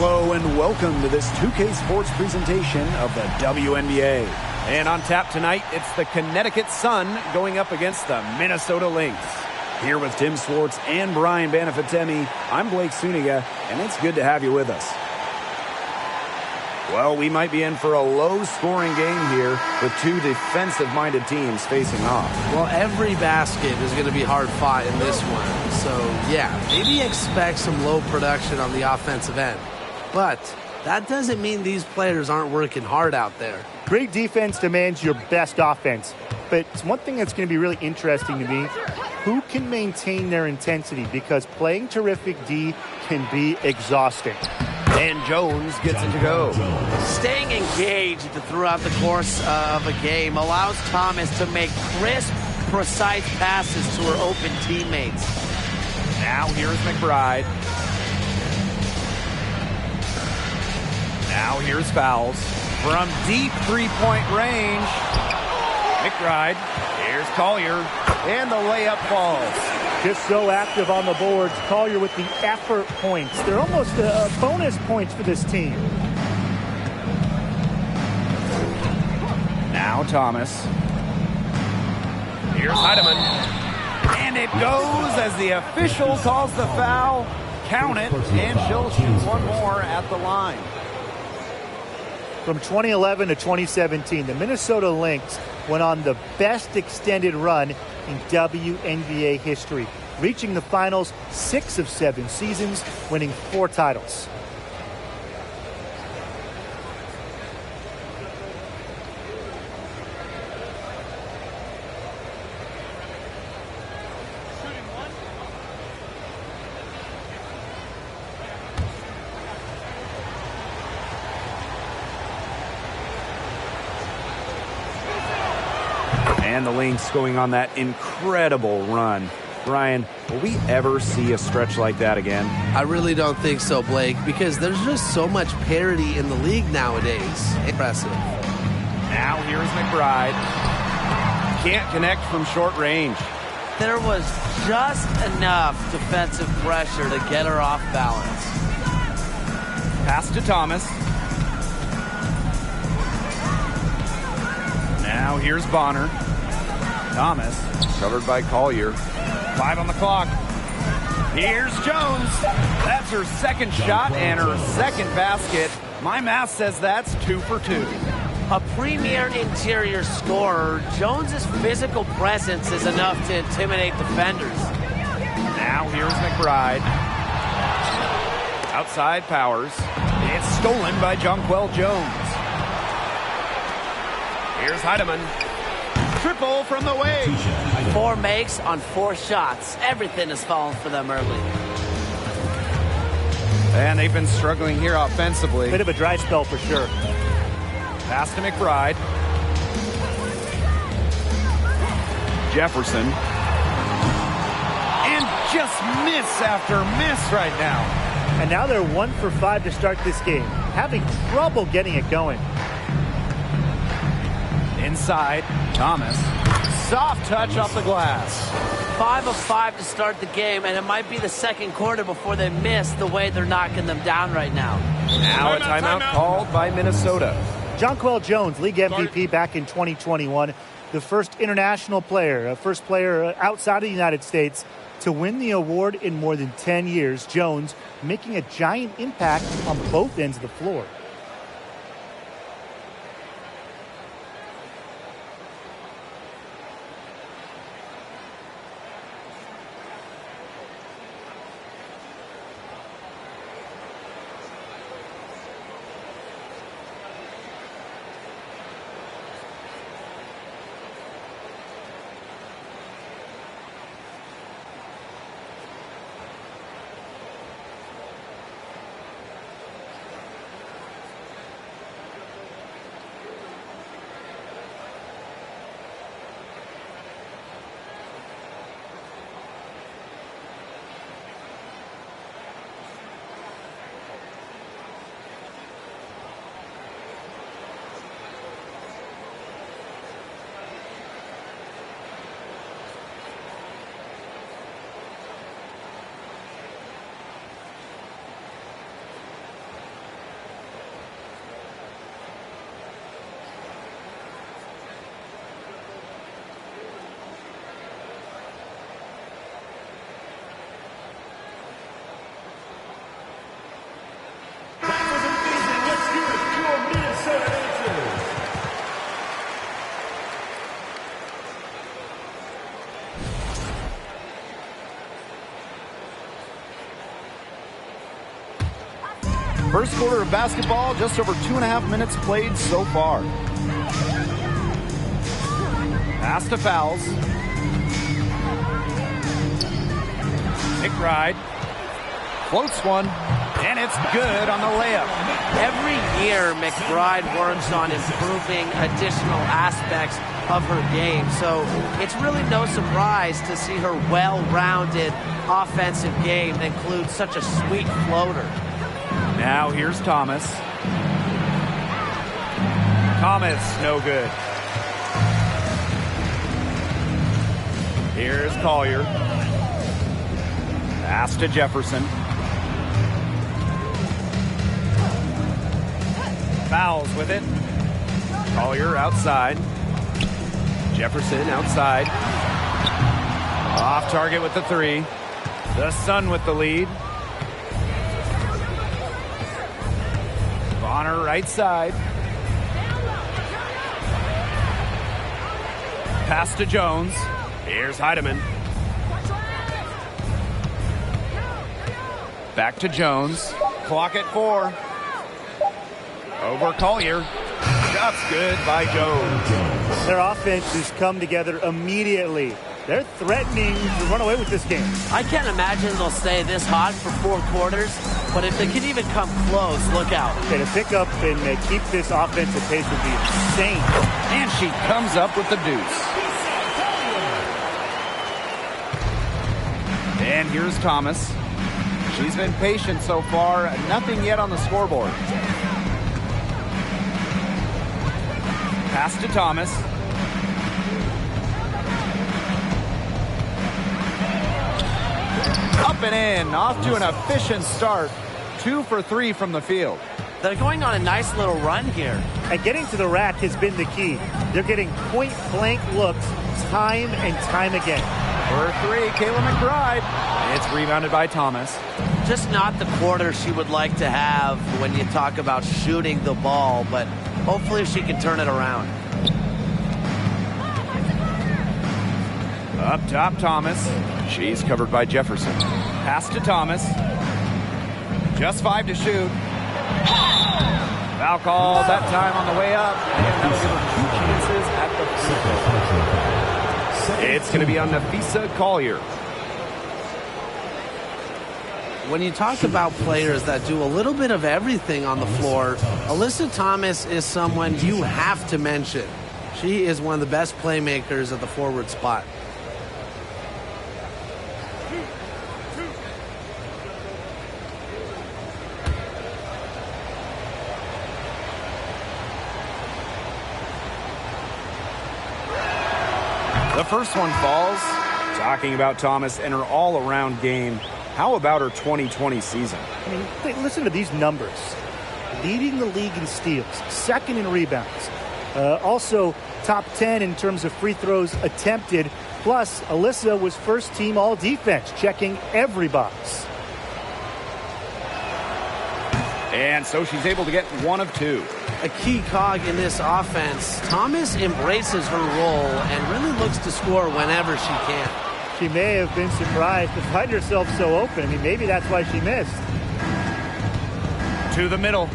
Hello and welcome to this 2K Sports presentation of the WNBA. And on tap tonight, it's the Connecticut Sun going up against the Minnesota Lynx. Here with Tim Swartz and Brian Banafitemi, I'm Blake Suniga, and it's good to have you with us. Well, we might be in for a low-scoring game here with two defensive-minded teams facing off. Well, every basket is going to be hard-fought in this one. So, yeah, maybe expect some low production on the offensive end. But that doesn't mean these players aren't working hard out there. Great defense demands your best offense. But it's one thing that's going to be really interesting to me, who can maintain their intensity? Because playing terrific D can be exhausting. And Jones gets it to go. Staying engaged throughout the course of a game allows Thomas to make crisp, precise passes to her open teammates. Now here's McBride. Now here's fouls. From deep three-point range, McBride. Here's Collier. And the layup falls. Just so active on the boards. Collier with the effort points. They're almost bonus points for this team. Now Thomas. Here's Heidemann. And it goes as the official calls the foul. Count it, and she'll shoot one more at the line. From 2011 to 2017, the Minnesota Lynx went on the best extended run in WNBA history, reaching the finals 6 of 7 seasons, winning 4 titles. And the Lynx going on that incredible run. Brian, will we ever see a stretch like that again? I really don't think so, Blake, because there's just so much parity in the league nowadays. Impressive. Now here's McBride. Can't connect from short range. There was just enough defensive pressure to get her off balance. Pass to Thomas. Now here's Bonner. Thomas, covered by Collier. 5 on the clock. Here's Jones. That's her second shot and her second basket. My math says that's 2 for 2. A premier interior scorer, Jones's physical presence is enough to intimidate defenders. Now here's McBride. Outside Powers. It's stolen by Jonquel Jones. Here's Heidemann. Triple from the wing. 4 makes on 4 shots. Everything has fallen for them early. And they've been struggling here offensively. Bit of a dry spell for sure. Pass to McBride. Jefferson. And just miss after miss right now. And now they're 1 for 5 to start this game. Having trouble getting it going. Inside, Thomas. Soft touch off the glass. 5 of 5 to start the game, and it might be the second quarter before they miss the way they're knocking them down right now. Now a timeout called by Minnesota. Jonquel Jones, league MVP back in 2021. The first international player, first player outside of the United States to win the award in more than 10 years. Jones making a giant impact on both ends of the floor. First quarter of basketball, just over 2.5 minutes played so far. Pass to Fowles. McBride floats one, and it's good on the layup. Every year, McBride works on improving additional aspects of her game, so it's really no surprise to see her well-rounded offensive game that includes such a sweet floater. Now here's Thomas. Thomas, no good. Here's Collier. Pass to Jefferson. Fouls with it. Collier outside. Jefferson outside. Off target with the three. The Sun with the lead. Bonner right side. Pass to Jones. Here's Heidemann. Back to Jones. Clock at 4. Over Collier. Shot's good by Jones. Their offense has come together immediately. They're threatening to run away with this game. I can't imagine they'll stay this hot for 4 quarters, but if they can even come close, look out. Okay, to pick up and keep this offensive pace would be insane. And she comes up with the deuce. And here's Thomas. She's been patient so far. Nothing yet on the scoreboard. Pass to Thomas. Up and in. Off to an efficient start. 2 for 3 from the field. They're going on a nice little run here. And getting to the rack has been the key. They're getting point-blank looks time and time again. For 3, Kayla McBride. It's rebounded by Thomas. Just not the quarter she would like to have when you talk about shooting the ball, but hopefully she can turn it around. Up top, Thomas. She's covered by Jefferson. Pass to Thomas. Just 5 to shoot. Foul call that time on the way up. And that'll give her 2 chances at the free throw. It's going to be on Nafisa Collier. When you talk about players that do a little bit of everything on the floor, Alyssa Thomas is someone you have to mention. She is one of the best playmakers at the forward spot. The first one falls. Talking about Thomas and her all-around game. How about her 2020 season? I mean, listen to these numbers. Leading the league in steals, second in rebounds. Also, top 10 in terms of free throws attempted. Plus, Alyssa was first team all-defense, checking every box. And so she's able to get 1 of 2. A key cog in this offense. Thomas embraces her role and really looks to score whenever she can. She may have been surprised to find herself so open. I mean, maybe that's why she missed. To the middle.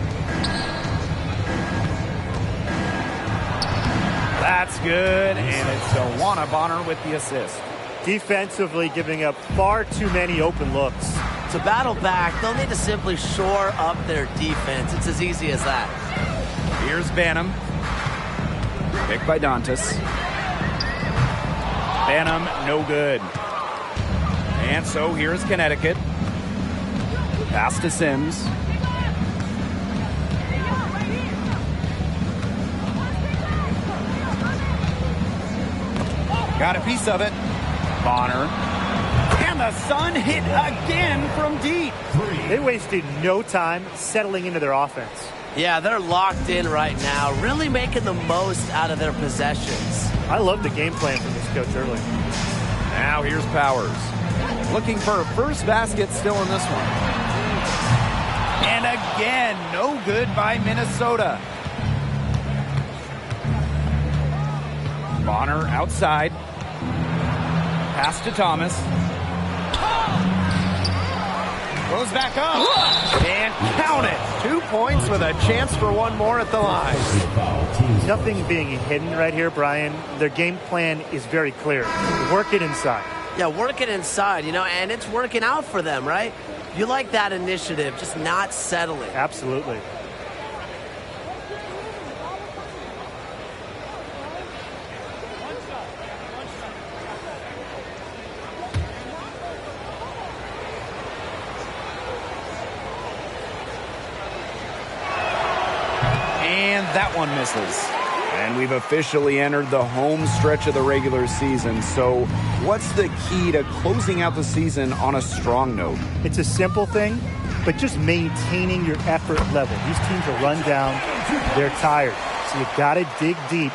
That's good, and it's Dewana Bonner with the assist. Defensively giving up far too many open looks. To battle back, they'll need to simply shore up their defense. It's as easy as that. Here's Banham. Picked by Dantas. Banham, no good. And so here's Connecticut. Pass to Sims. Got a piece of it. Bonner. And the Sun hit again from deep. They wasted no time settling into their offense. Yeah, they're locked in right now, really making the most out of their possessions. I love the game plan from this coach early. Now here's Powers. Looking for a first basket still in this one. And again, no good by Minnesota. Bonner outside. Pass to Thomas. Goes back up. And count it. 2 points with a chance for one more at the line. Nothing being hidden right here, Brian. Their game plan is very clear. Work it inside. Yeah, work it inside, and it's working out for them, right? You like that initiative, just not settling. Absolutely. And that one misses. And we've officially entered the home stretch of the regular season. So what's the key to closing out the season on a strong note? It's a simple thing, but just maintaining your effort level. These teams are run down. They're tired. So you've got to dig deep,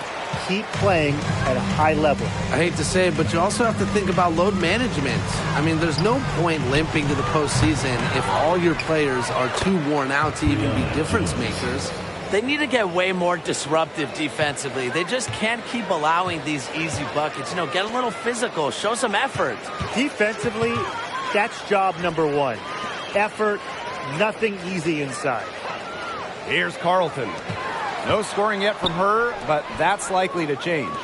keep playing at a high level. I hate to say it, but you also have to think about load management. I mean, there's no point limping to the postseason if all your players are too worn out to even be difference makers. They need to get way more disruptive defensively. They just can't keep allowing these easy buckets. Get a little physical, show some effort. Defensively, that's job number one. Effort, nothing easy inside. Here's Carlton. No scoring yet from her, but that's likely to change.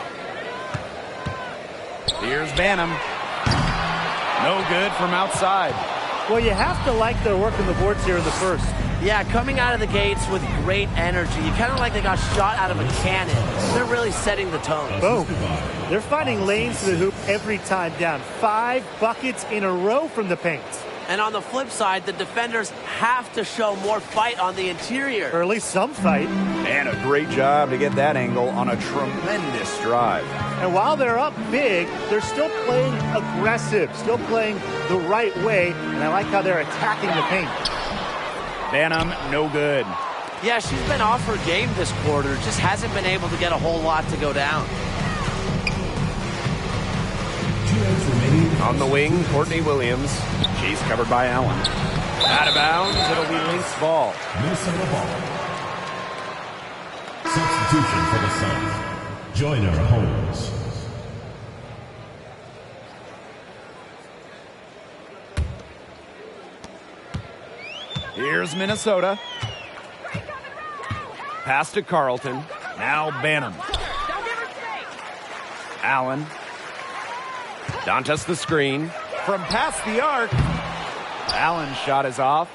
Here's Banham. No good from outside. Well, you have to like their work on the boards here in the first. Yeah, coming out of the gates with great energy. Kind of like they got shot out of a cannon. They're really setting the tone. Boom. They're finding lanes to the hoop every time down. 5 buckets in a row from the paint. And on the flip side, the defenders have to show more fight on the interior. Or at least some fight. And a great job to get that angle on a tremendous drive. And while they're up big, they're still playing aggressive, still playing the right way. And I like how they're attacking the paint. Banham, no good. Yeah, she's been off her game this quarter. Just hasn't been able to get a whole lot to go down. On the wing, Courtney Williams. She's covered by Allen. Out of bounds, it'll be Lynx ball. Minnesota ball. Substitution for the Suns. Joyner Holmes. Here's Minnesota. Pass to Carlton. Now Banham. Allen. Dantas the screen. From past the arc. Allen's shot is off.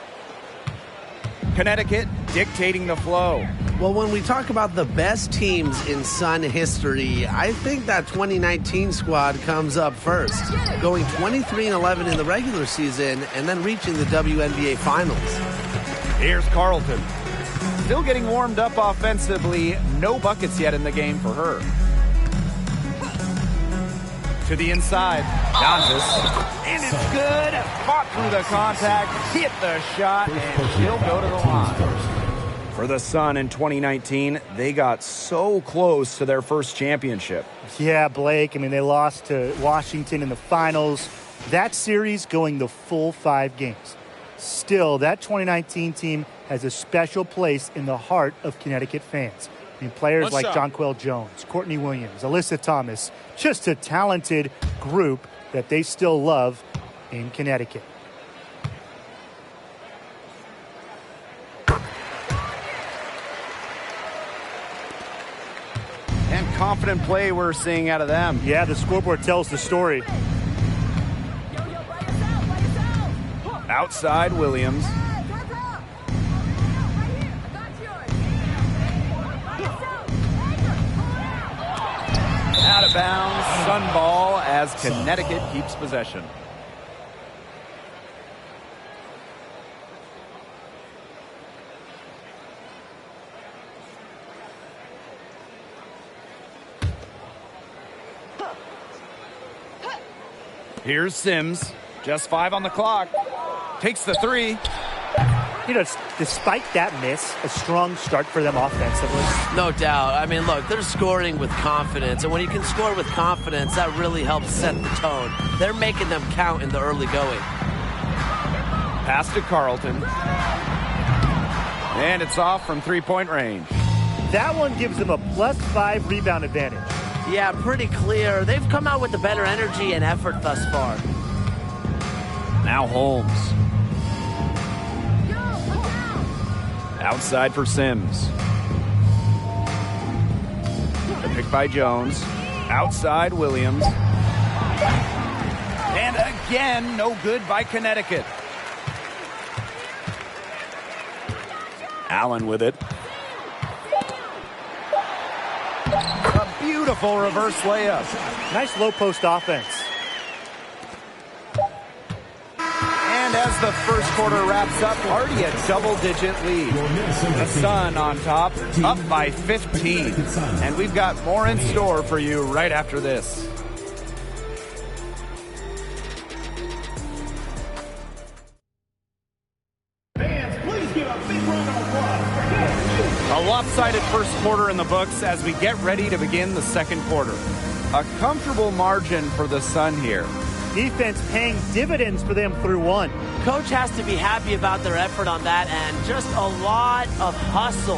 Connecticut dictating the flow. Well, when we talk about the best teams in Sun history, I think that 2019 squad comes up first, going 23-11 in the regular season and then reaching the WNBA Finals. Here's Carlton. Still getting warmed up offensively. No buckets yet in the game for her. To the inside. Dantas. And it's good. Fought through the contact. Hit the shot. And she'll go to the line. For the Sun in 2019, they got so close to their first championship. Yeah, Blake. I mean, they lost to Washington in the finals. That series going the full 5 games. Still, that 2019 team has a special place in the heart of Connecticut fans. I mean, players like Jonquel Jones, Courtney Williams, Alyssa Thomas, just a talented group that they still love in Connecticut. And confident play we're seeing out of them. Yeah, the scoreboard tells the story. Outside Williams. Out of bounds, Sun ball as Connecticut keeps possession. Here's Sims, just 5 on the clock. Takes the 3. You know, despite that miss, a strong start for them offensively. No doubt. I mean, look, they're scoring with confidence. And when you can score with confidence, that really helps set the tone. They're making them count in the early going. Pass to Carlton. And it's off from 3-point range. That one gives them a +5 rebound advantage. Yeah, pretty clear. They've come out with the better energy and effort thus far. Now Holmes. Outside for Sims. The pick by Jones. Outside Williams. And again, no good by Connecticut. Allen with it. A beautiful reverse layup. Nice low post offense. And as the first quarter wraps up, already a double-digit lead. The Sun on top, up by 15. And we've got more in store for you right after this. A lopsided first quarter in the books as we get ready to begin the second quarter. A comfortable margin for the Sun here. Defense paying dividends for them through one. Coach has to be happy about their effort on that and just a lot of hustle.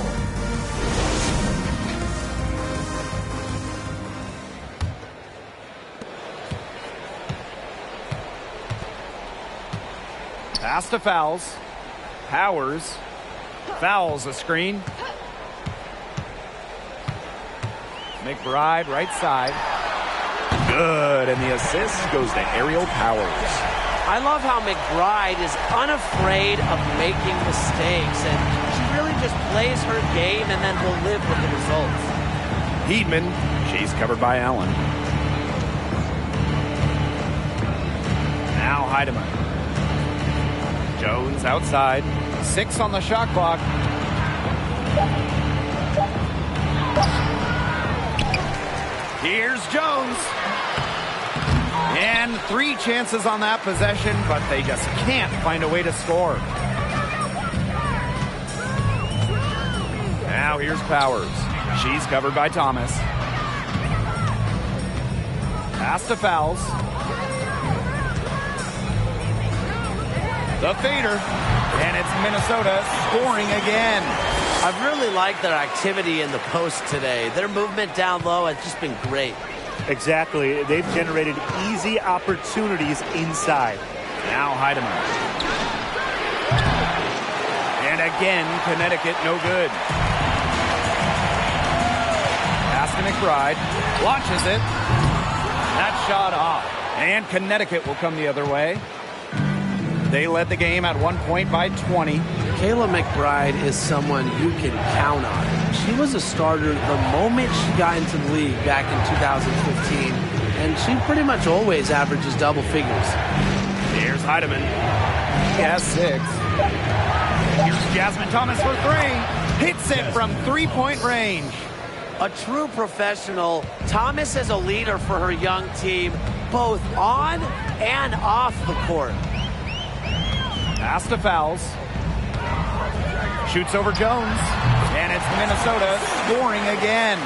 Pass to Fouls. Powers. Fouls a screen. McBride right side. Good, and the assist goes to Aerial Powers. I love how McBride is unafraid of making mistakes, and she really just plays her game and then will live with the results. Heedman, she's covered by Allen. Now Heidemann. Jones outside. 6 on the shot clock. Here's Jones. And 3 chances on that possession, but they just can't find a way to score. Now here's Powers. She's covered by Thomas. Pass to Fouls. The fader. And it's Minnesota scoring again. I've really liked their activity in the post today. Their movement down low has just been great. Exactly. They've generated easy opportunities inside. Now Heidemann. And again, Connecticut no good. Pass to McBride. Launches it. That shot off. And Connecticut will come the other way. They led the game at one point by 20. Kayla McBride is someone you can count on. She was a starter the moment she got into the league back in 2015, and she pretty much always averages double figures. Here's Heidemann. He has 6. Here's Jasmine Thomas for 3. Hits it from three-point range. A true professional, Thomas is a leader for her young team, both on and off the court. Pass to Fouls. Shoots over Jones. And it's Minnesota scoring again.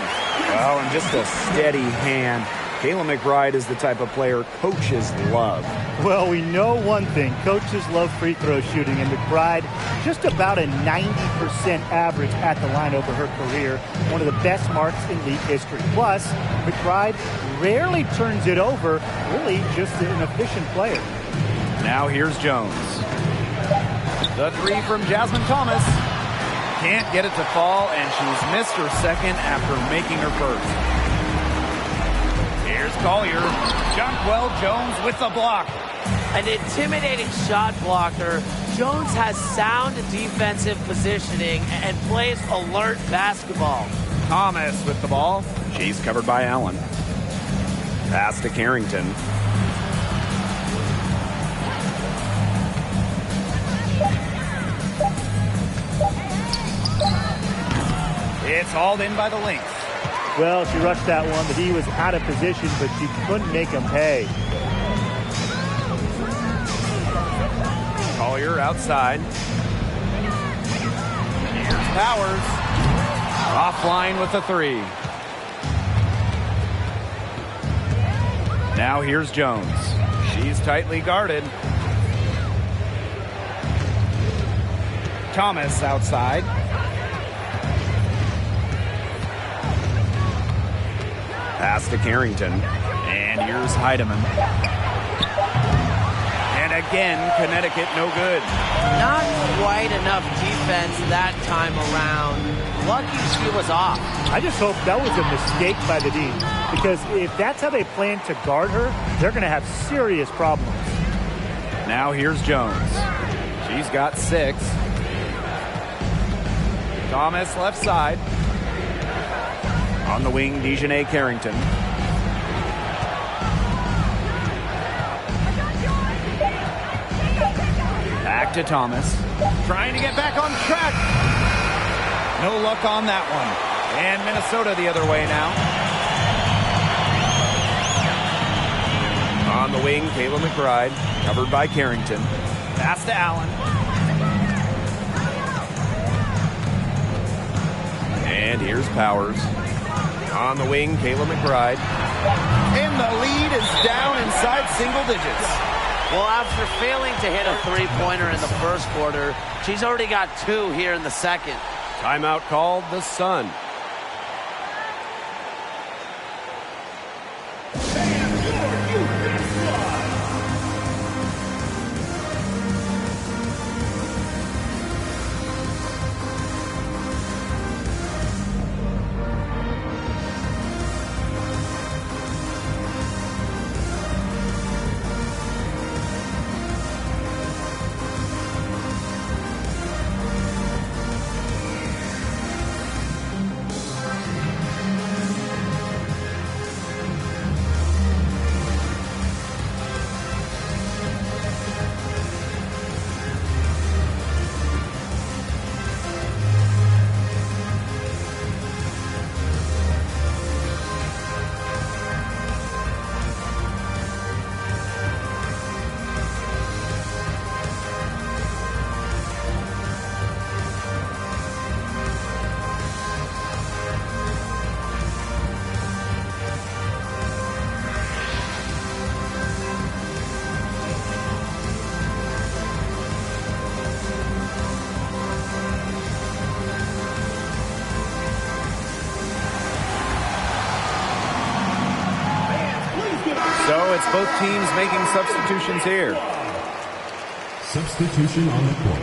Well, and just a steady hand. Kayla McBride is the type of player coaches love. Well, we know one thing. Coaches love free throw shooting, and McBride just about a 90% average at the line over her career. One of the best marks in league history. Plus, McBride rarely turns it over. Really just an efficient player. Now here's Jones. The 3 from Jasmine Thomas. Can't get it to fall, and she's missed her second after making her first. Here's Collier. Jonquel Jones with the block. An intimidating shot blocker. Jones has sound defensive positioning and plays alert basketball. Thomas with the ball. She's covered by Allen. Pass to Carrington. It's hauled in by the Lynx. Well, she rushed that one, but he was out of position, but she couldn't make him pay. Collier outside. Here's Powers. Offline with the 3. Now here's Jones. She's tightly guarded. Thomas outside. Pass to Carrington. And here's Heidemann. And again, Connecticut no good. Not quite enough defense that time around. Lucky she was off. I just hope that was a mistake by the D, because if that's how they plan to guard her, they're going to have serious problems. Now here's Jones. She's got 6. Thomas left side. On the wing, Dejanay Carrington. Back to Thomas. Trying to get back on track. No luck on that one. And Minnesota the other way now. On the wing, Kayla McBride. Covered by Carrington. Pass to Allen. And here's Powers. On the wing, Kayla McBride. And the lead is down inside single digits. Well, after failing to hit a three-pointer in the first quarter, she's already got 2 here in the second. Timeout called the Sun. So it's both teams making substitutions here. Substitution on the court.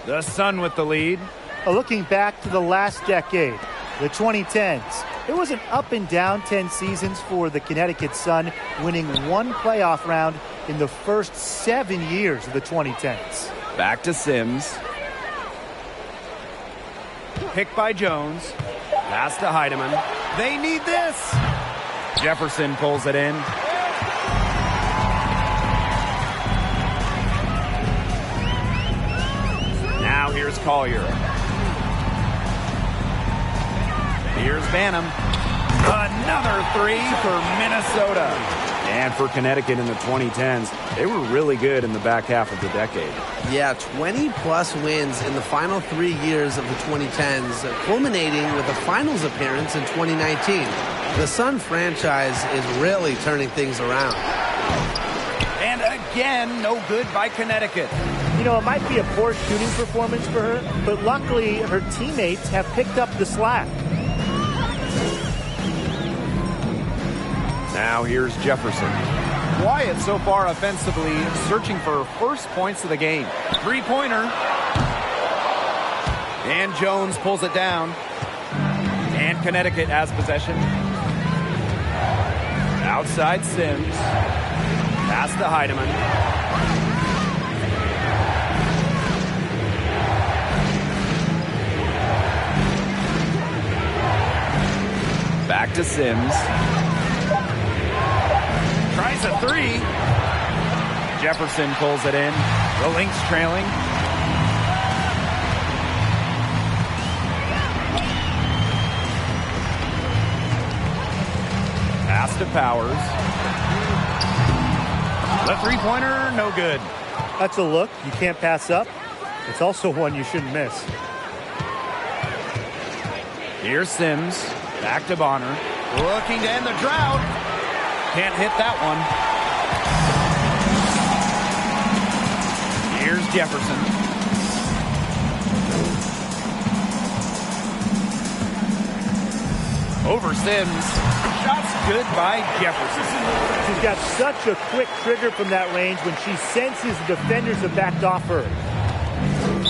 The Sun with the lead. Looking back to the last decade, the 2010s, it was an up and down 10 seasons for the Connecticut Sun, winning 1 playoff round in the first 7 years of the 2010s. Back to Sims. Picked by Jones. Pass to Heidemann. They need this. Jefferson pulls it in. Now here's Collier. Here's Banham. Another 3 for Minnesota. And for Connecticut in the 2010s, they were really good in the back half of the decade. Yeah, 20-plus wins in the final 3 years of the 2010s, culminating with a finals appearance in 2019. The Sun franchise is really turning things around. And again, no good by Connecticut. You know, it might be a poor shooting performance for her, but luckily her teammates have picked up the slack. Now here's Jefferson. Wyatt so far offensively searching for first points of the game. 3-pointer. And Jones pulls it down. And Connecticut has possession. Outside Sims. Pass to Heidemann. Back to Sims. Tries a 3. Jefferson pulls it in. The Lynx trailing. Pass to Powers. The 3-pointer, no good. That's a look you can't pass up. It's also one you shouldn't miss. Here's Sims. Back to Bonner. Looking to end the drought. Can't hit that one. Here's Jefferson. Over Sims. Shot's good by Jefferson. She's got such a quick trigger from that range when she senses the defenders have backed off her.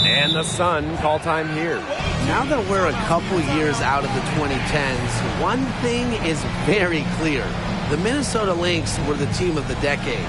And the Sun call time here. Now that we're a couple years out of the 2010s, one thing is very clear. The Minnesota Lynx were the team of the decade.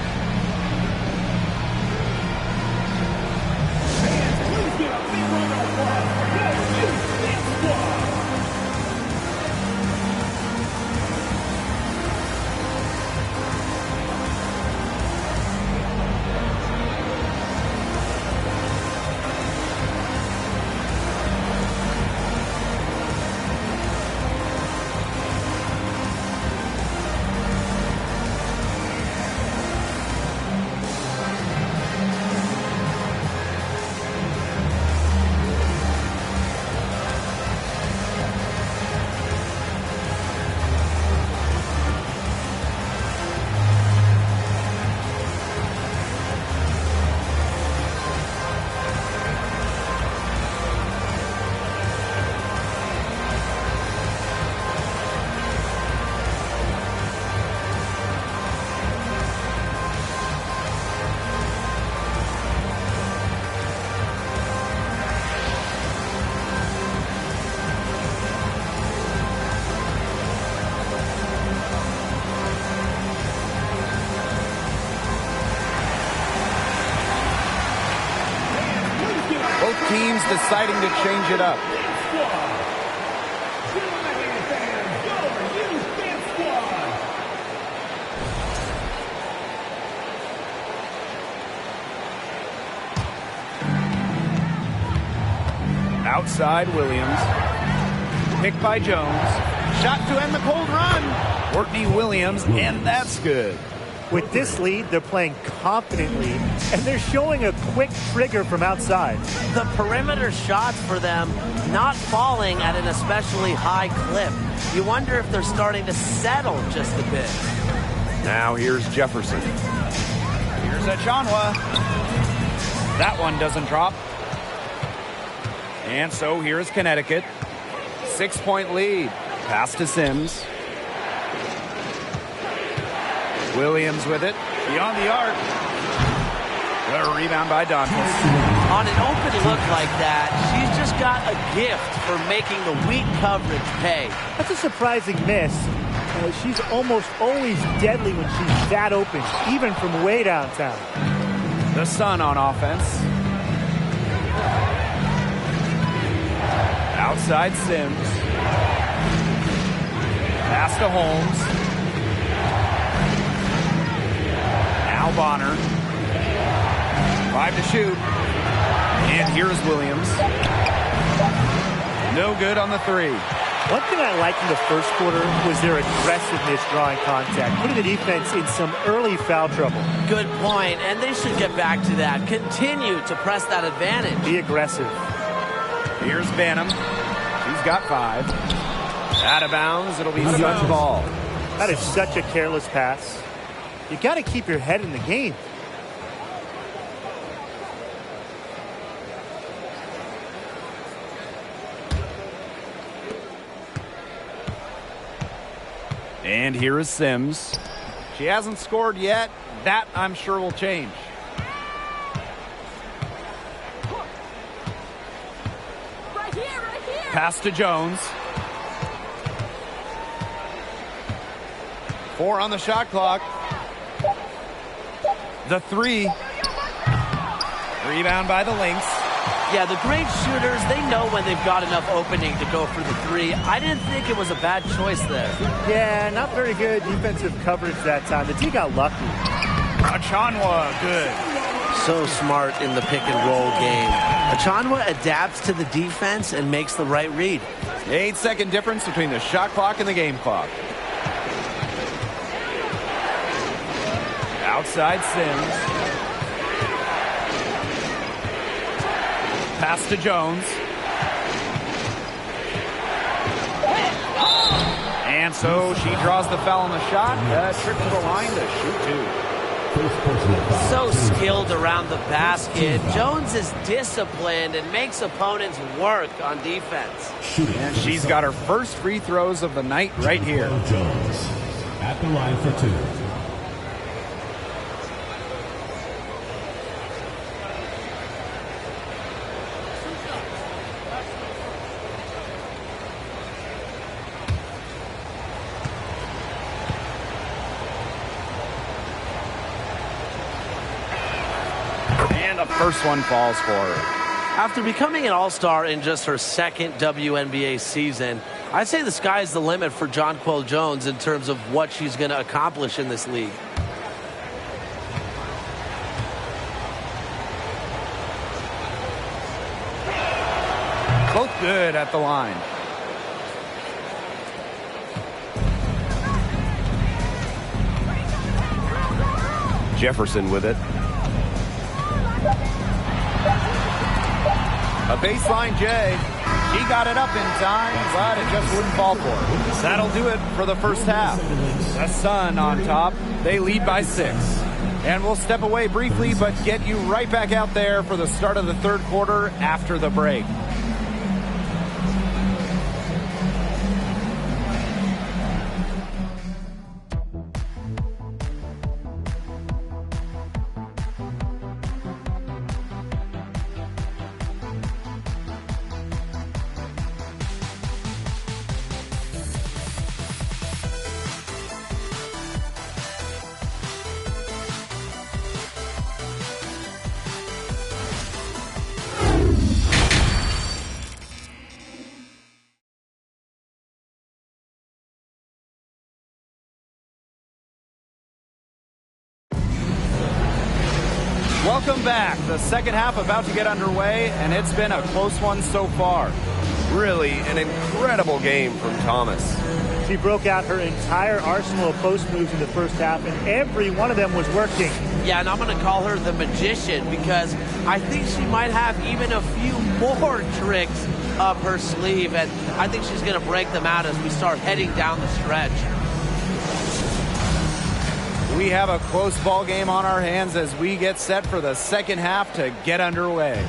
Teams deciding to change it up. Outside Williams. Picked by Jones. Shot to end the cold run. Courtney Williams, and that's good. With this lead, they're playing confidently, and they're showing a quick trigger from outside. The perimeter shots for them not falling at an especially high clip. You wonder if they're starting to settle just a bit. Now here's Jefferson. Here's Achanwa. That one doesn't drop. And so here's Connecticut. 6-point lead. Pass to Sims. Williams with it. Beyond the arc. The rebound by Donkus. On an open look like that, she's just got a gift for making the weak coverage pay. That's a surprising miss. She's almost always deadly when she's that open, even from way downtown. The Sun on offense. Outside Sims. Pass to Holmes. Now Bonner. 5 to shoot. And here's Williams. No good on the three. One thing I liked in the first quarter was their aggressiveness drawing contact, putting the defense in some early foul trouble. Good point, and they should get back to that. Continue to press that advantage. Be aggressive. Here's Banham. He's got 5. Out of bounds. It'll be Sun's ball. That is such a careless pass. You got to keep your head in the game. And here is Sims. She hasn't scored yet. That, I'm sure, will change. Right here. Pass to Jones. 4 on the shot clock. The 3. Rebound by the Lynx. Yeah, the great shooters, they know when they've got enough opening to go for the 3. I didn't think it was a bad choice there. Yeah, not very good defensive coverage that time. The D got lucky. Achanwa, good. So smart in the pick and roll game. Achanwa adapts to the defense and makes the right read. 8-second difference between the shot clock and the game clock. Outside Sims. Pass to Jones. And so she draws the foul on the shot. Trip to the line to shoot 2. So skilled around the basket. Jones is disciplined and makes opponents work on defense. And she's got her first free throws of the night right here. Jones at the line for 2. And the first one falls for her. After becoming an all-star in just her second WNBA season, I'd say the sky's the limit for Jonquel Jones in terms of what she's going to accomplish in this league. Both good at the line. Jefferson with it. A baseline J. She got it up in time, but it just wouldn't fall for her. That'll do it for the first half. The Sun on top. They lead by 6. And we'll step away briefly, but get you right back out there for the start of the third quarter after the break. Welcome back. The second half about to get underway, and it's been a close one so far. Really an incredible game from Thomas. She broke out her entire arsenal of post moves in the first half, and every one of them was working. Yeah, and I'm going to call her the magician because I think she might have even a few more tricks up her sleeve, and I think she's going to break them out as we start heading down the stretch. We have a close ball game on our hands as we get set for the second half to get underway.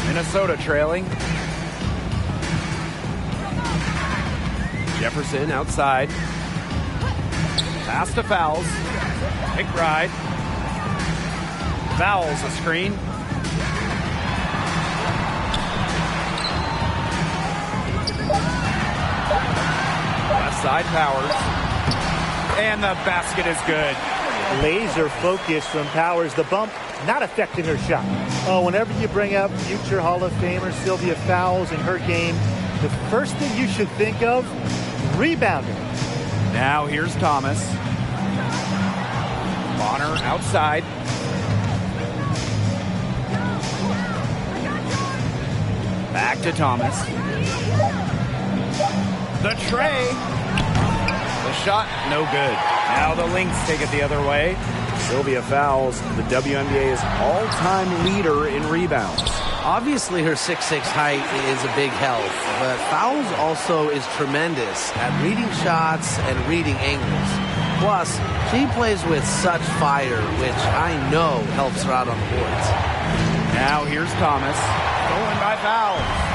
Minnesota trailing. Jefferson outside. Pass to Fowles. McBride. Fowles a screen. Left side Powers. And the basket is good. Laser focus from Powers. The bump not affecting her shot. Oh, whenever you bring up future Hall of Famer Sylvia Fowles in her game, the first thing you should think of, rebounding. Now here's Thomas. Bonner outside. Back to Thomas. The tray. The shot, no good. Now the Lynx take it the other way. Sylvia Fowles, the WNBA's all-time leader in rebounds. Obviously, her 6'6" height is a big help, but Fowles also is tremendous at reading shots and reading angles. Plus, she plays with such fire, which I know helps her out on the boards. Now here's Thomas. Stolen by Fowles.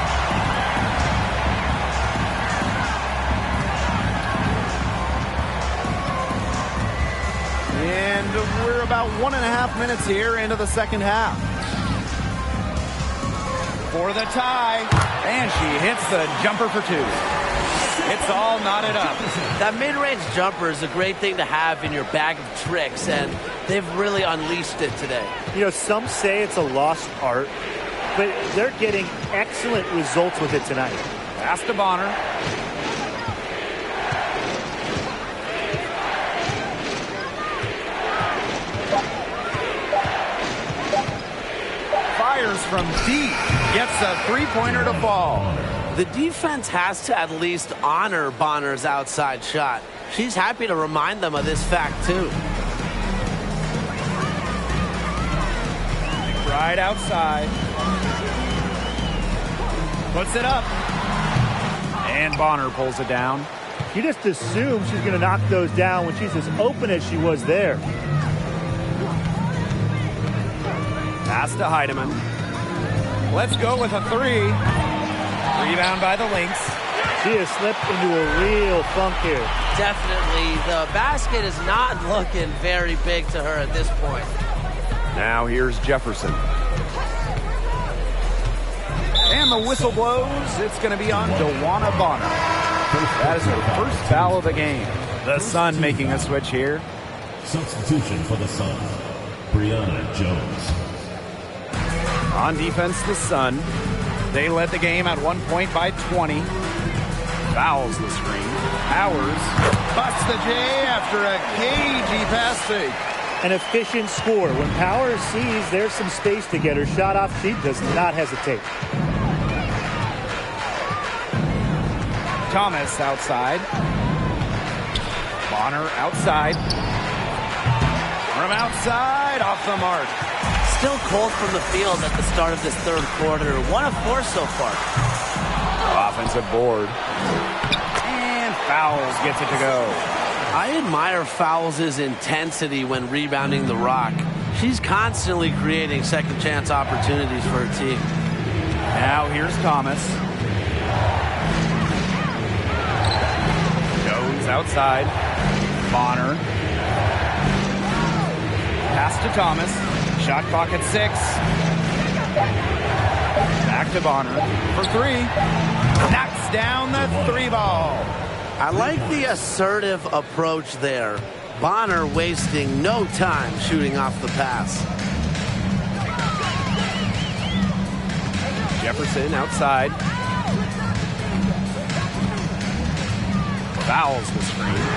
And we're about 1.5 minutes here into the second half. For the tie. And she hits the jumper for 2. It's all knotted up. That mid-range jumper is a great thing to have in your bag of tricks, and they've really unleashed it today. You know, some say it's a lost art, but they're getting excellent results with it tonight. Pass to Bonner. Fires from deep. Gets a three-pointer to fall. The defense has to at least honor Bonner's outside shot. She's happy to remind them of this fact, too. Right outside. Puts it up. And Bonner pulls it down. You just assume she's going to knock those down when she's as open as she was there. Pass to Heidemann. Let's go with a three. Rebound by the Lynx. She has slipped into a real funk here. Definitely. The basket is not looking very big to her at this point. Now here's Jefferson. And the whistle blows. It's going to be on Dewana Bonner. That is her first foul of the game. The Sun making a switch here. Substitution for the Suns, Brianna Jones. On defense, the Sun. They led the game at 1 point by 20. Fouls the screen. Powers busts the J after a cagey pass fake. An efficient score. When Powers sees there's some space to get her shot off, she does not hesitate. Thomas outside. Bonner outside. From outside, off the mark. Still cold from the field at the start of this third quarter. 1 of 4 so far. Offensive board. And Fouls gets it to go. I admire Fouls' intensity when rebounding the rock. She's constantly creating second chance opportunities for her team. Now here's Thomas. Jones outside. Bonner. Pass to Thomas. Shot clock at 6. Back to Bonner for 3. Knocks down the 3 ball. I like the assertive approach there. Bonner wasting no time shooting off the pass. Jefferson outside. Fouls the screen.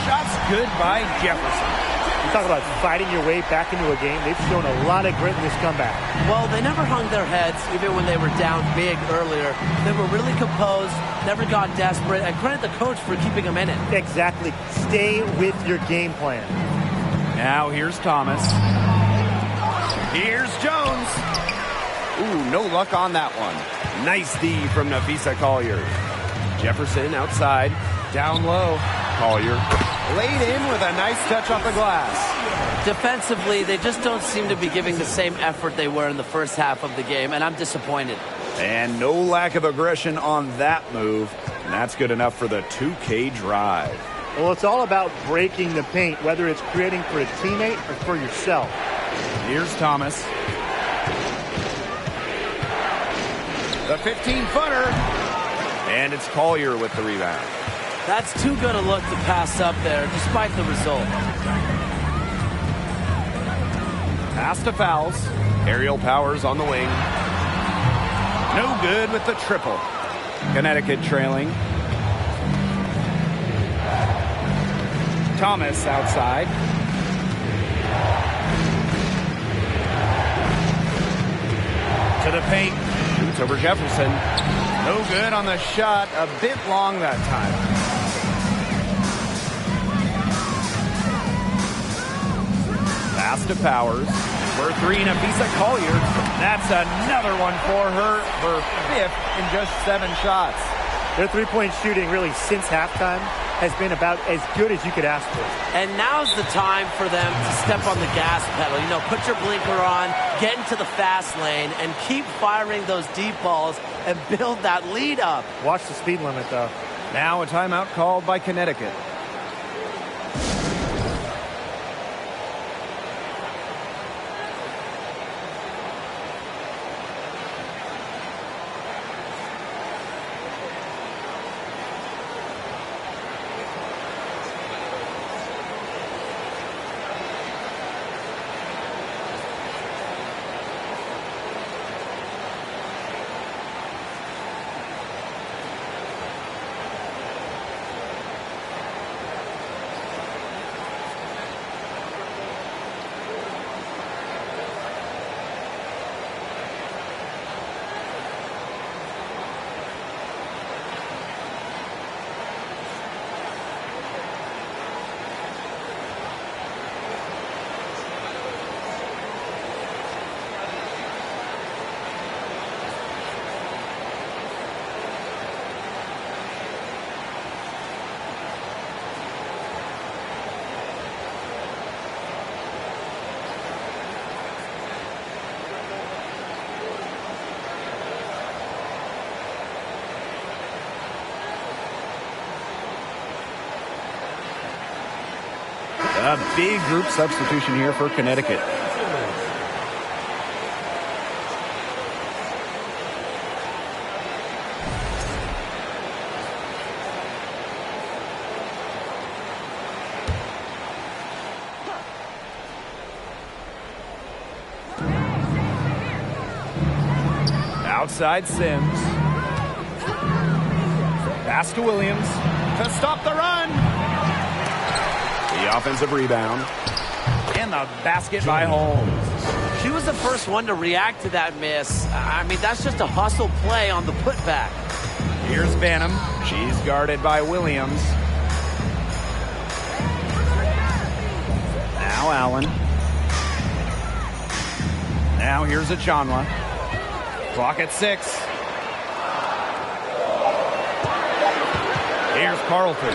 Shots good by Jefferson. You talk about fighting your way back into a game. They've shown a lot of grit in this comeback. Well, they never hung their heads, even when they were down big earlier. They were really composed, never got desperate, and credit the coach for keeping them in it. Exactly. Stay with your game plan. Now here's Thomas. Here's Jones. Ooh, no luck on that one. Nice D from Nafisa Collier. Jefferson outside. Down low. Collier laid in with a nice touch off the glass. Defensively, they just don't seem to be giving the same effort they were in the first half of the game, and I'm disappointed. And no lack of aggression on that move. And that's good enough for the 2K drive. Well, it's all about breaking the paint, whether it's creating for a teammate or for yourself. Here's Thomas. The 15-footer. And it's Collier with the rebound. That's too good a look to pass up there, despite the result. Pass to Fouls. Aerial Powers on the wing. No good with the triple. Connecticut trailing. Thomas outside. To the paint. Shoots over Jefferson. No good on the shot. A bit long that time. Pass to Powers. For 3, Nafisa Collier. That's another one for her. Her 5th in just 7 shots. Their three-point shooting really since halftime has been about as good as you could ask for. And now's the time for them to step on the gas pedal. You know, put your blinker on, get into the fast lane, and keep firing those deep balls and build that lead up. Watch the speed limit, though. Now a timeout called by Connecticut. A big group substitution here for Connecticut. Outside Sims. Pass to Williams to stop the run. The offensive rebound. And the basket by Holmes. She was the first one to react to that miss. I mean, that's just a hustle play on the putback. Here's Banham. She's guarded by Williams. Now Allen. Now here's Achanwa. Clock at 6. Here's Carlton.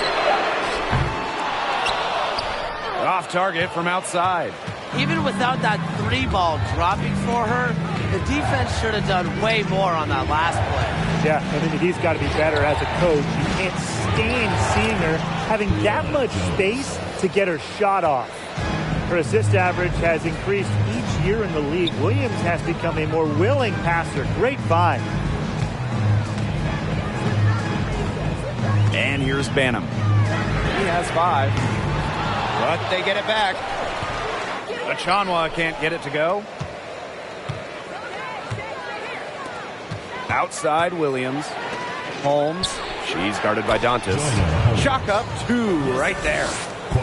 Off target from outside. Even without that 3-ball dropping for her, the defense should have done way more on that last play. Yeah, I mean, he's got to be better as a coach. You can't stand seeing her having that much space to get her shot off. Her assist average has increased each year in the league. Williams has become a more willing passer. Great find. And here's Banham. He has 5. But they get it back. Achanwa can't get it to go. Outside Williams. Holmes. She's guarded by Dantas. Chalk up 2 right there.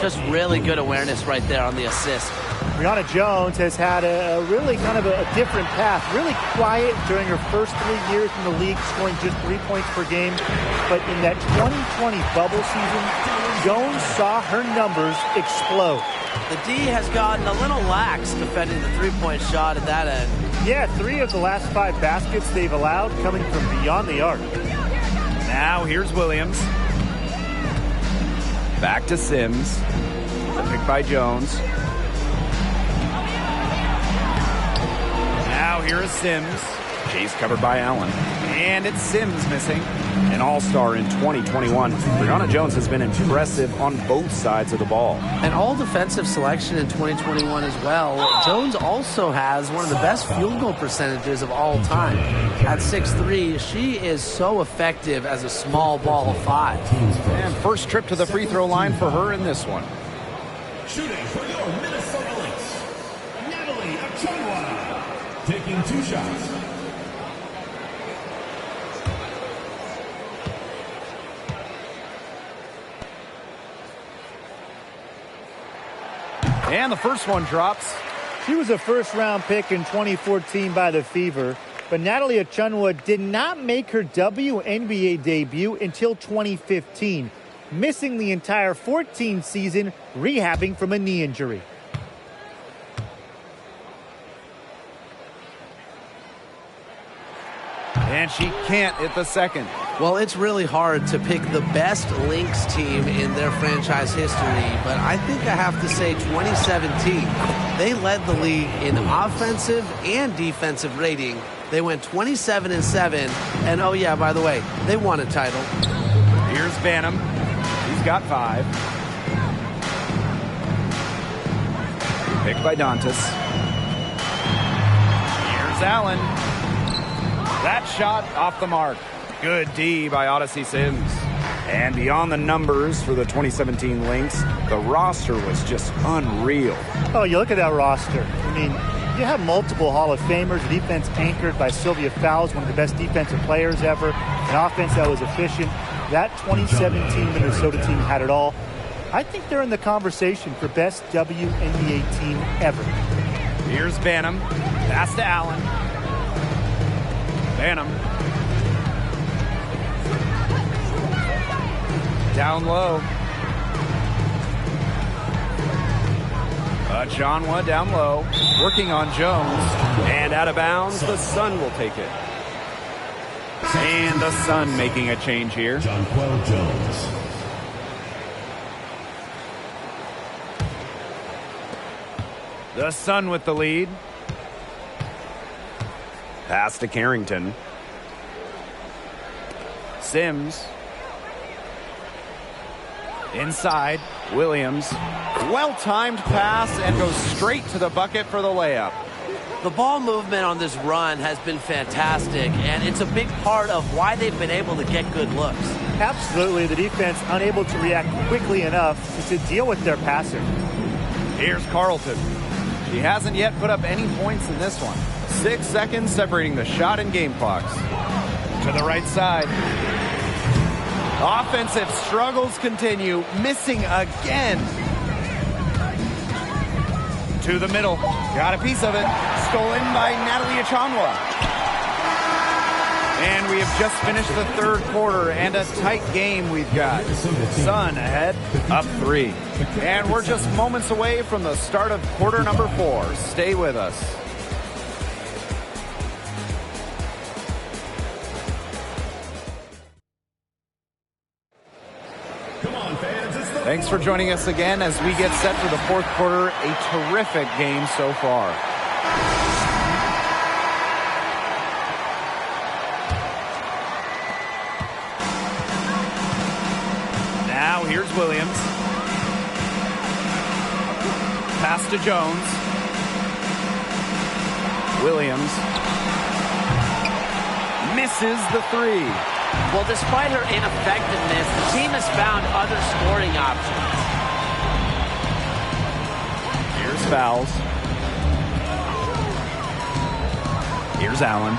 Just really good awareness right there on the assist. Brianna Jones has had a really kind of a different path. Really quiet during her first 3 years in the league, scoring just 3 points per game. But in that 2020 bubble season, Jones saw her numbers explode. The D has gotten a little lax defending the 3-point shot at that end. Yeah, 3 of the last 5 baskets they've allowed coming from beyond the arc. Now here's Williams. Back to Sims. The pick by Jones. Now here is Sims. She's covered by Allen. And it's Sims missing. An all-star in 2021. Brianna Jones has been impressive on both sides of the ball. An all-defensive selection in 2021 as well. Jones also has one of the best field goal percentages of all time. At 6'3", she is so effective as a small ball 5. And first trip to the free throw line for her in this one. Shooting for your Minnesota Lynx, Natalie Achanwa. Taking 2 shots. And the first one drops. She was a first-round pick in 2014 by the Fever, but Natalie Achanwa did not make her WNBA debut until 2015, missing the entire 14 season, rehabbing from a knee injury. And she can't hit the second. Well, it's really hard to pick the best Lynx team in their franchise history, but I think I have to say 2017. They led the league in offensive and defensive rating. They went 27-7, and oh yeah, by the way, they won a title. Here's Banham. He's got 5. Picked by Dantas. Here's Allen. That shot off the mark. Good D by Odyssey Sims. And beyond the numbers for the 2017 Lynx, the roster was just unreal. Oh, you look at that roster. I mean, you have multiple Hall of Famers, defense anchored by Sylvia Fowles, one of the best defensive players ever, an offense that was efficient. That 2017 Minnesota team had it all. I think they're in the conversation for best WNBA team ever. Here's Banham. Pass to Allen. Banham. Down low. Achanwa down low. Working on Jones. And out of bounds. The Sun will take it. And the Sun making a change here. Jonquel Jones. The Sun with the lead. Pass to Carrington. Inside, Williams. Well-timed pass and goes straight to the bucket for the layup. The ball movement on this run has been fantastic, and it's a big part of why they've been able to get good looks. Absolutely. The defense unable to react quickly enough to deal with their passer. Here's Carlton. He hasn't yet put up any points in this one. 6 seconds separating the shot and game clocks. To the right side. Offensive struggles continue, missing again. To the middle. Got a piece of it. Stolen by Natalie Achanwa. And we have just finished the third quarter, and a tight game we've got. Sun ahead, up 3. And we're just moments away from the start of quarter number 4. Stay with us. Thanks for joining us again as we get set for the fourth quarter. A terrific game so far. Now here's Williams. Pass to Jones. Williams misses the 3. Well, despite her ineffectiveness, the team has found other scoring options. Here's Fowles. Here's Allen.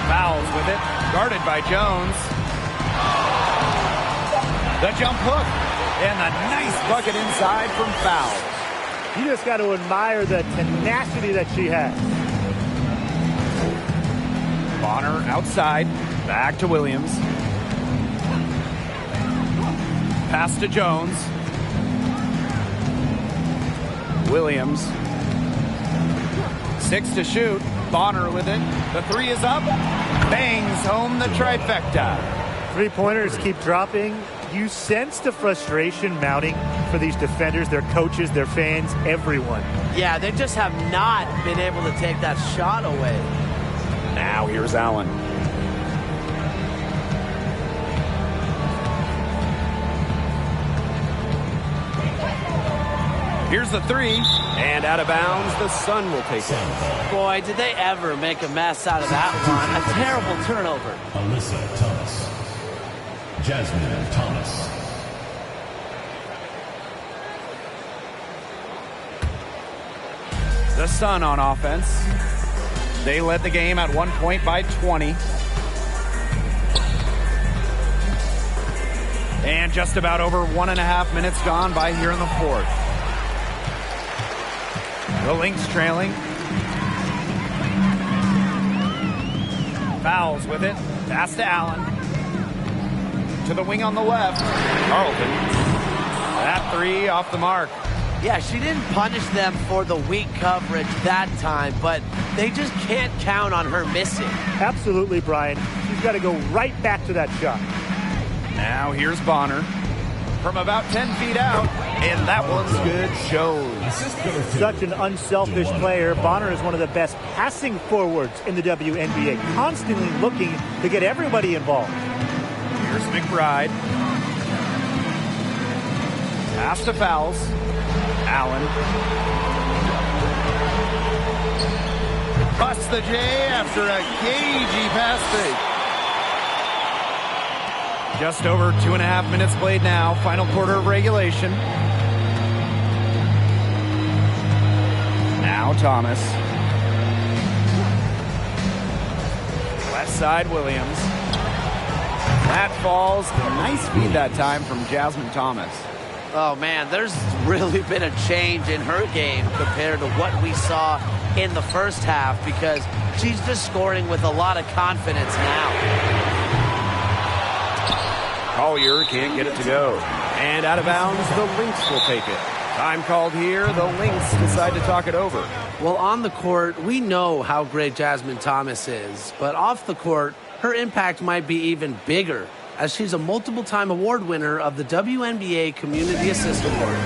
Fowles with it. Guarded by Jones. The jump hook. And a nice bucket inside from Fowles. You just got to admire the tenacity that she has. Bonner outside. Back to Williams. Pass to Jones. Williams. 6 to shoot. Bonner with it. The 3 is up. Bangs home the trifecta. Three-pointers keep dropping. You sense the frustration mounting for these defenders, their coaches, their fans, everyone. Yeah, they just have not been able to take that shot away. Now here's Allen. Here's the 3, and out of bounds, the Sun will take it. Boy, did they ever make a mess out of that one. A terrible turnover. Alyssa Thomas. Jasmine Thomas. The Sun on offense. They led the game at 1 point by 20. And just about over 1.5 minutes gone by here in the fourth. The Lynx trailing. Fowles with it. Pass to Allen. To the wing on the left. Carlton. That 3 off the mark. Yeah, she didn't punish them for the weak coverage that time, but they just can't count on her missing. Absolutely, Brian. She's got to go right back to that shot. Now here's Bonner. From about 10 feet out, and that one's good. Shows. Such an unselfish player. Bonner is one of the best passing forwards in the WNBA, constantly looking to get everybody involved. Here's McBride. Pass to Fowles. Allen. Busts the J after a cagey pass fake. Just over 2.5 minutes played now. Final quarter of regulation. Now Thomas. Left side Williams. That falls. Nice feed that time from Jasmine Thomas. Oh, man, there's really been a change in her game compared to what we saw in the first half because she's just scoring with a lot of confidence now. Collier can't get it to go. And out of bounds, the Lynx will take it. Time called here. The Lynx decide to talk it over. Well, on the court, we know how great Jasmine Thomas is. But off the court, her impact might be even bigger, as she's a multiple-time award winner of the WNBA Community Assist Award.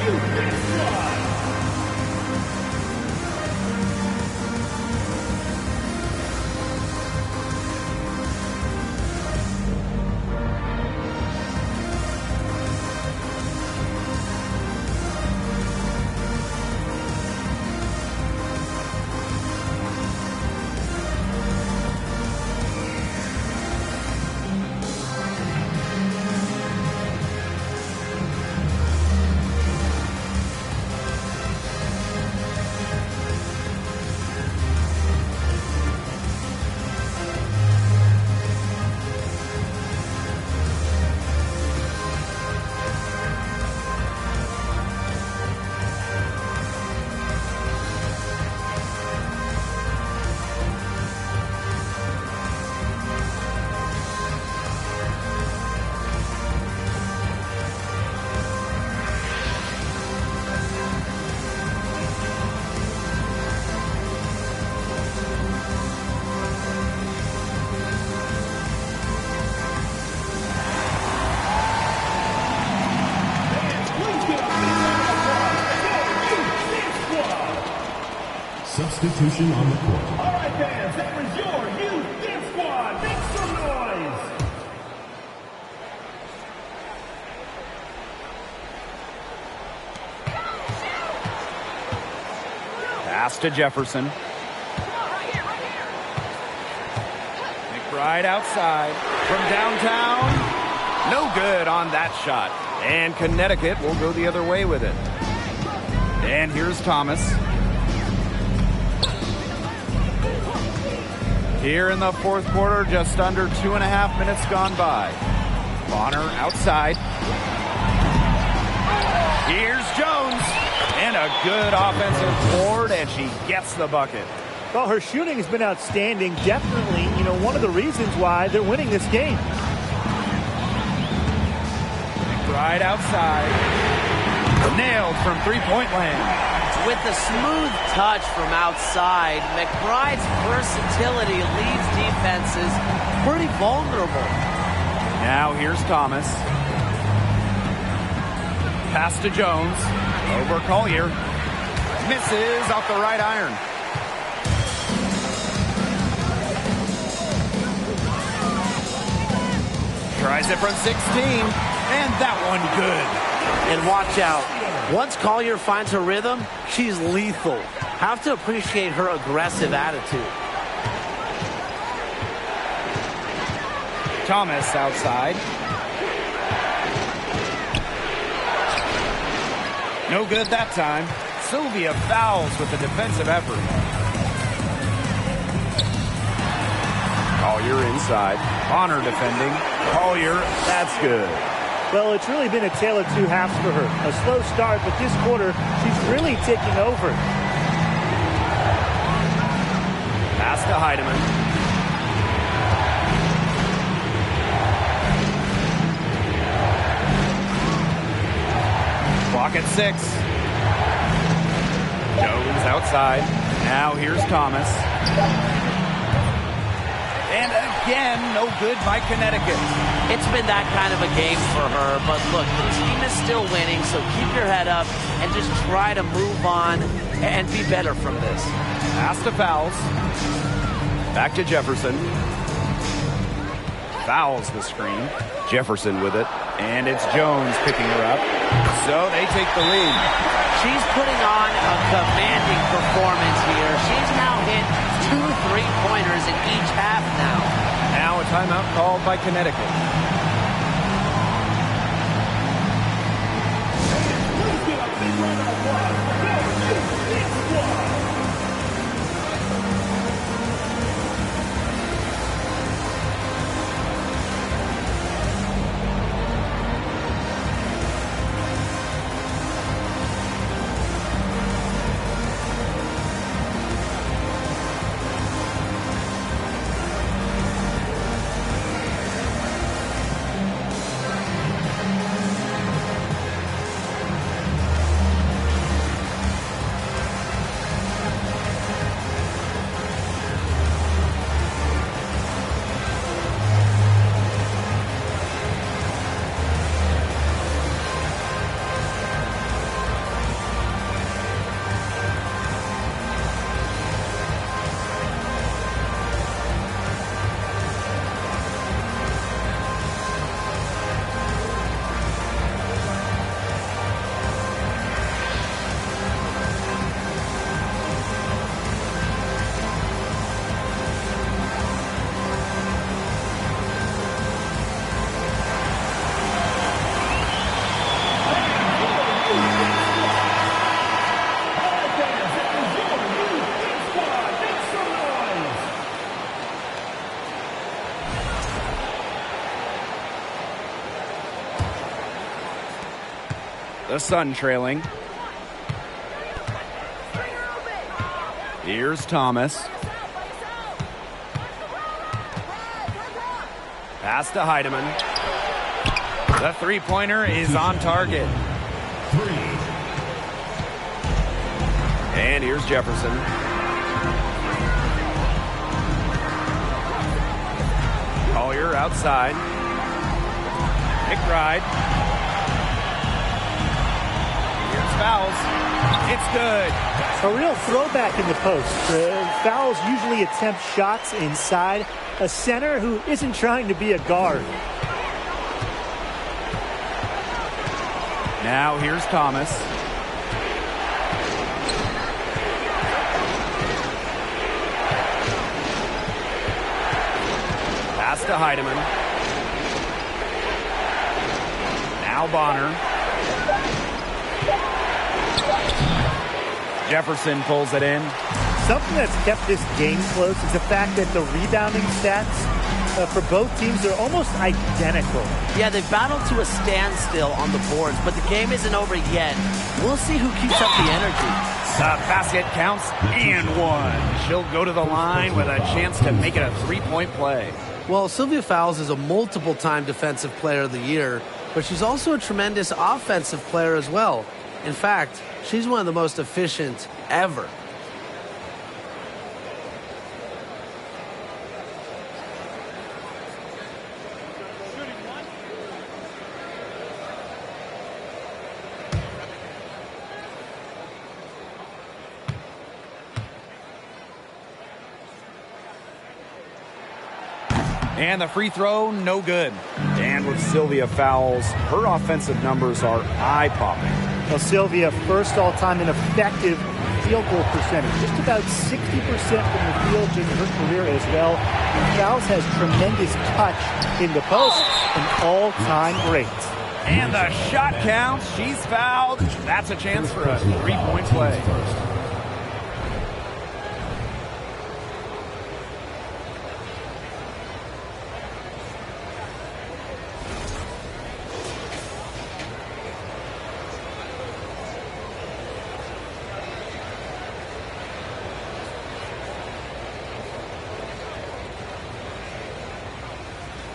substitution on the court. All right, fans, that was your youth dance squad. Make some noise. Pass to Jefferson. McBride outside from downtown. No good on that shot. And Connecticut will go the other way with it. And here's Thomas. Here in the fourth quarter, just under 2.5 minutes gone by. Bonner outside. Here's Jones. And a good offensive board, and she gets the bucket. Well, her shooting has been outstanding. Definitely, one of the reasons why they're winning this game. Right outside. Nailed from three-point land. With a smooth touch from outside, McBride's versatility leaves defenses pretty vulnerable. Now here's Thomas. Pass to Jones. Over Collier. Misses off the right iron. Tries it from 16. And that one good. And watch out. Once Collier finds her rhythm, she's lethal. Have to appreciate her aggressive attitude. Thomas outside. No good that time. Sylvia fouls with a defensive effort. Collier inside. Bonner defending. Collier, that's good. Well, it's really been a tale of two halves for her. A slow start, but this quarter, she's really taking over. Pass to Heidemann. Clock at 6. Jones outside. Now here's Thomas. And again, no good by Connecticut. It's been that kind of a game for her, but look, the team is still winning, so keep your head up and just try to move on and be better from this. Pass to Fouls. Back to Jefferson. Fouls the screen. Jefferson with it, and it's Jones picking her up. So they take the lead. She's putting on a commanding performance here. She's now hit 2 3-pointers in each half now. Now a timeout called by Connecticut. The Sun trailing. Here's Thomas. Pass to Heidemann. The three-pointer is on target. And here's Jefferson. Collier outside. McBride. Here's Fouls. It's good. A real throwback in the post. The fouls usually attempt shots inside. A center who isn't trying to be a guard. Now here's Thomas. Pass to Heidemann. Now Bonner. Jefferson pulls it in. Something that's kept this game close is the fact that the rebounding stats for both teams are almost identical. Yeah, they've battled to a standstill on the boards, but the game isn't over yet. We'll see who keeps up the energy. The basket counts and one. She'll go to the line with a chance to make it a three-point play. Well, Sylvia Fowles is a multiple-time Defensive Player of the Year, but she's also a tremendous offensive player as well. In fact, she's one of the most efficient ever. And the free throw, no good. And with Sylvia Fowles, her offensive numbers are eye-popping. Well, Sylvia, first all-time in effective field goal percentage. Just about 60% from the field in her career as well. And Fowles has tremendous touch in the post, an all-time great. And the shot counts. She's fouled. That's a chance for a three-point play.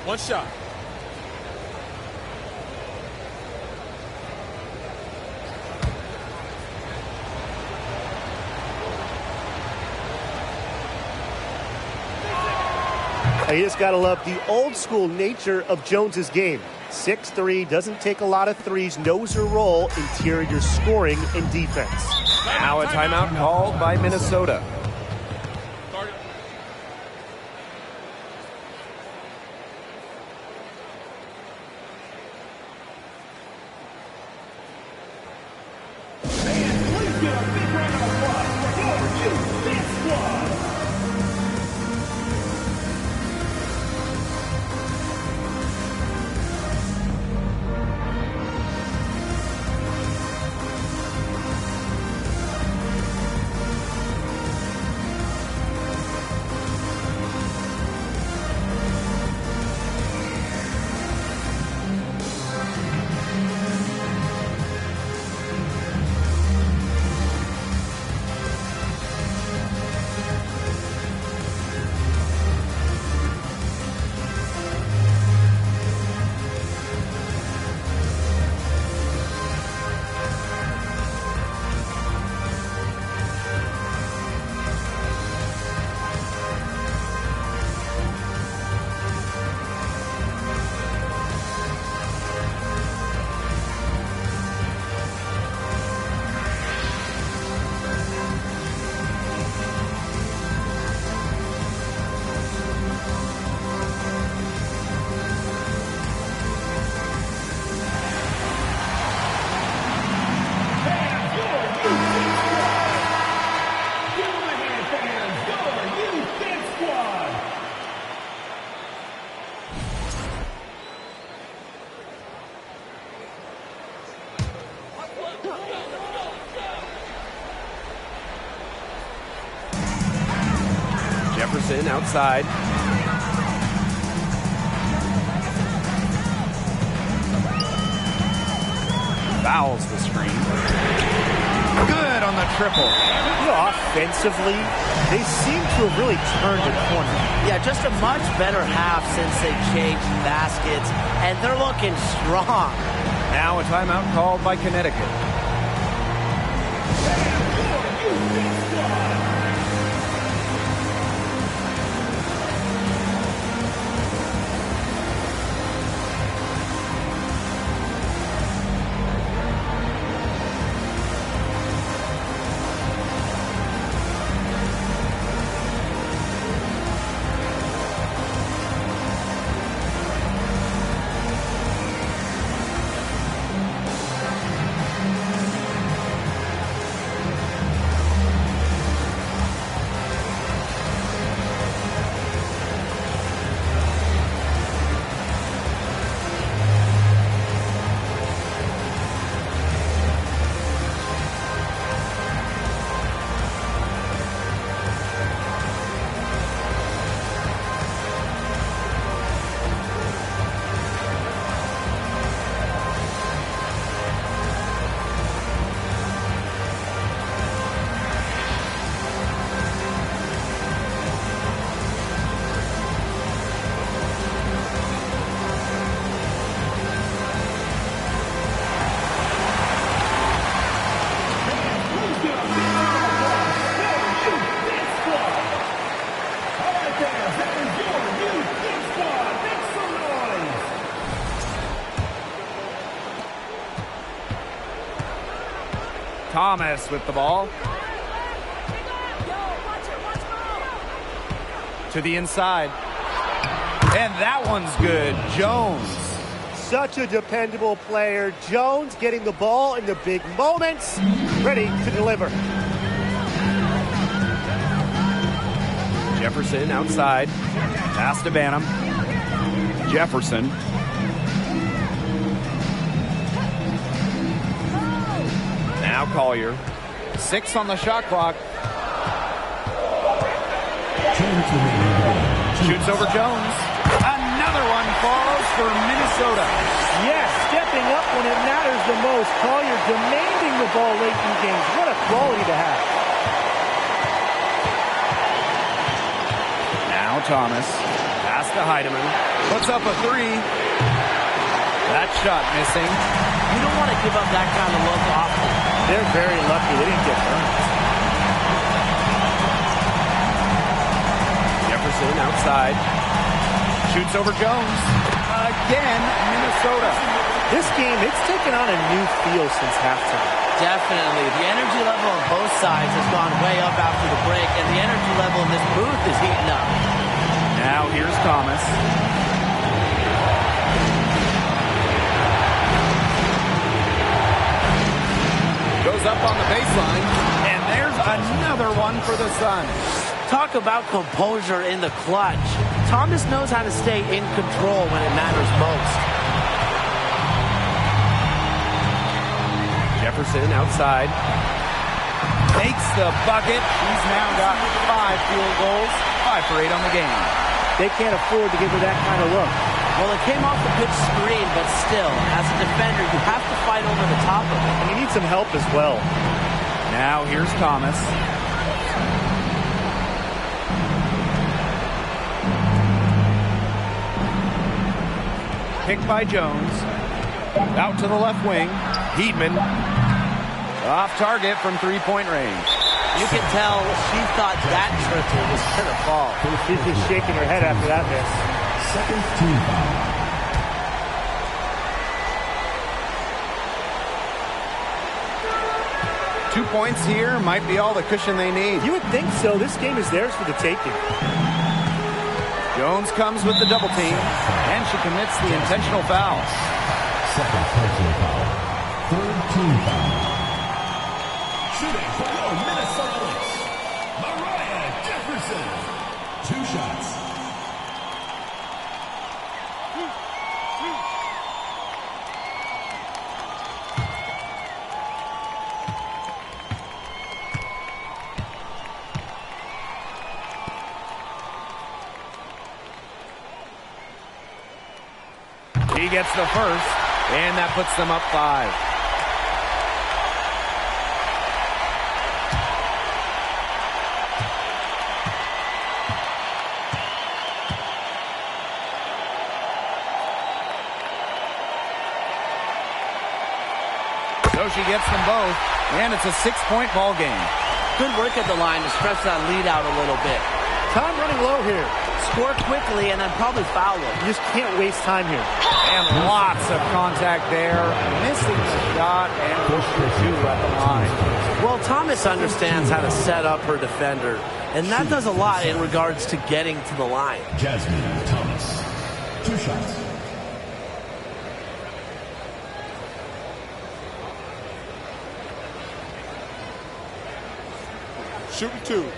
One shot. You just got to love the old school nature of Jones's game. 6'3", doesn't take a lot of threes, knows her role, interior scoring and defense. Now a timeout called by Minnesota. Jefferson outside. Fouls the screen. Good on the triple. You know, offensively, they seem to have really turned the corner. Yeah, just a much better half since they changed baskets, and they're looking strong. Now a timeout called by Connecticut. Thomas with the ball. To the inside. And that one's good. Jones. Such a dependable player. Jones getting the ball in the big moments. Ready to deliver. Jefferson outside. Pass to Banham. Jefferson. Now Collier. 6 on the shot clock. Shoots over Jones. Another one falls for Minnesota. Yes, stepping up when it matters the most. Collier demanding the ball late in games. What a quality to have. Now Thomas. Pass to Heidemann. Puts up a 3. That shot missing. You don't want to give up that kind of look often. They're very lucky. They didn't get burned. Jefferson outside. Shoots over Jones. Again, Minnesota. This game, it's taken on a new feel since halftime. Definitely. The energy level on both sides has gone way up after the break, and the energy level in this booth is heating up. Now here's Thomas. Goes up on the baseline, and there's another one for the Suns. Talk about composure in the clutch. Thomas knows how to stay in control when it matters most. Jefferson outside. Takes the bucket. He's now got 5 field goals. 5 for 8 on the game. They can't afford to give her that kind of look. Well, it came off a good screen, but still, as a defender, you have to fight over the top of it. And you need some help as well. Now here's Thomas. Picked by Jones. Out to the left wing. Heedman. Off target from 3-point range. You can tell she thought that triple was going to fall. She's just shaking her head after that miss. Second team foul. Two points here might be all the cushion they need. You would think so. This game is theirs for the taking. Jones comes with the double team, and she commits the intentional foul. Second personal foul. Third team foul. Shooting for your Minnesota Lynx, Mariah Jefferson. 2 shots. He gets the first, and that puts them up 5. So she gets them both, and it's a 6-point ball game. Good work at the line to stretch that lead out a little bit. Time running low here. Score quickly and then probably foul them. You just can't waste time here. And lots of contact there. Missing the shot and pushing 2 at the line. Well, Thomas understands how to set up her defender, and that does a lot in regards to getting to the line. Jasmine Thomas. 2 shots. Shooting 2.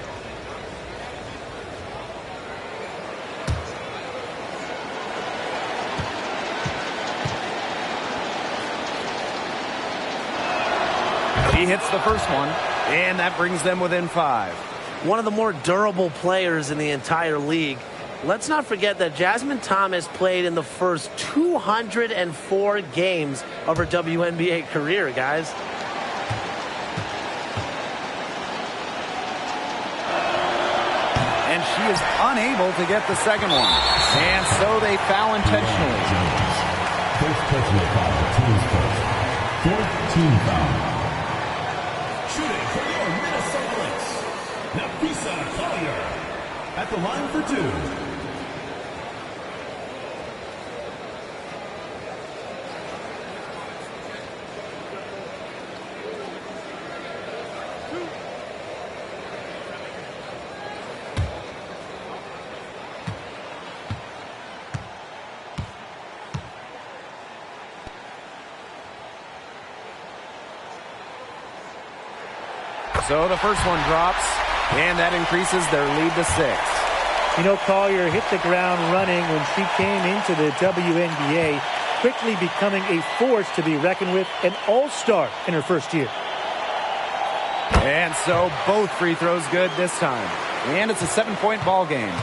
He hits the first one, and that brings them within 5. One of the more durable players in the entire league. Let's not forget that Jasmine Thomas played in the first 204 games of her WNBA career, guys. And she is unable to get the second one. And so they foul intentionally. First personal foul, team's first. Fourth team foul. Shooting for your Minnesota Lynx, Napisa Collier. At the line for 2. So the first one drops, and that increases their lead to 6. You know, Collier hit the ground running when she came into the WNBA, quickly becoming a force to be reckoned with, an all-star in her first year. And so both free throws good this time. And it's a 7-point ball game.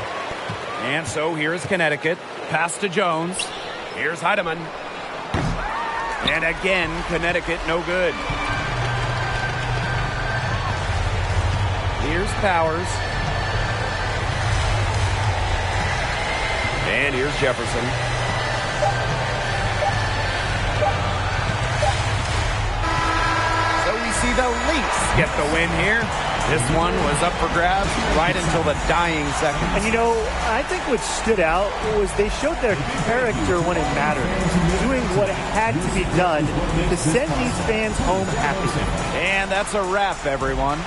And so here's Connecticut. Pass to Jones. Here's Heidemann. And again, Connecticut no good. Here's Powers. And here's Jefferson. So we see the Lynx get the win here. This one was up for grabs right until the dying seconds. And you know, I think what stood out was they showed their character when it mattered, doing what had to be done to send these fans home happy. And that's a wrap, everyone.